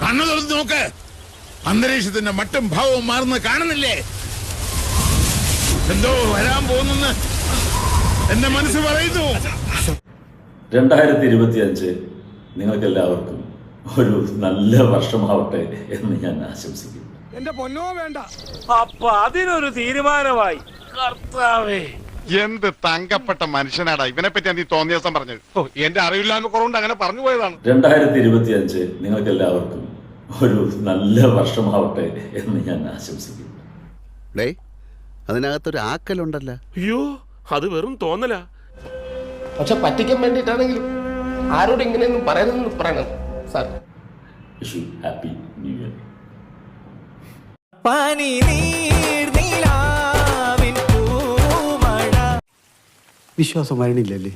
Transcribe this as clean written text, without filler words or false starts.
കണ്ണു തുറന്ന് നോക്ക്. അന്തരീക്ഷത്തിന്റെ മട്ടും ഭാവവും മാറുന്ന കാണുന്നില്ലേ? എന്തോ വരാൻ പോകുന്നെന്ന് എന്റെ മനസ്സ് പറയുന്നു. 2025 നിങ്ങൾക്കെല്ലാവർക്കും ഒരു നല്ല വർഷമാവട്ടെ എന്ന് ഞാൻ ആശംസിക്കുന്നു. എന്റെ പൊന്നോ വേണ്ട. അപ്പൊ അതിനൊരു തീരുമാനമായി. കർത്താവേ, എന്ത് തങ്കപ്പെട്ട മനുഷ്യനാടാ ഇവനെ പറ്റി നീ തോന്നിയ ദിവസം പറഞ്ഞത്. എന്റെ അറിവില്ലായ്മ കുറവുണ്ട് അങ്ങനെ പറഞ്ഞു പോയതാണ്. 2025 നിങ്ങൾക്കെല്ലാവർക്കും ഒരു നല്ല വർഷമാവട്ടെ എന്ന് ഞാൻ ആശംസിക്കുന്നു. അതിനകത്തൊരു ആക്കലുണ്ടല്ലോ. അയ്യോ, അത് വെറും തോന്നലാ. പക്ഷെ പറ്റിക്കാൻ വേണ്ടിയിട്ടാണെങ്കിലും ആരോട് ഇങ്ങനെയൊന്നും പറയരുതെന്ന് പറയണം sir. Vishu happy new year. വിശ്വാസം വരണില്ലല്ലേ?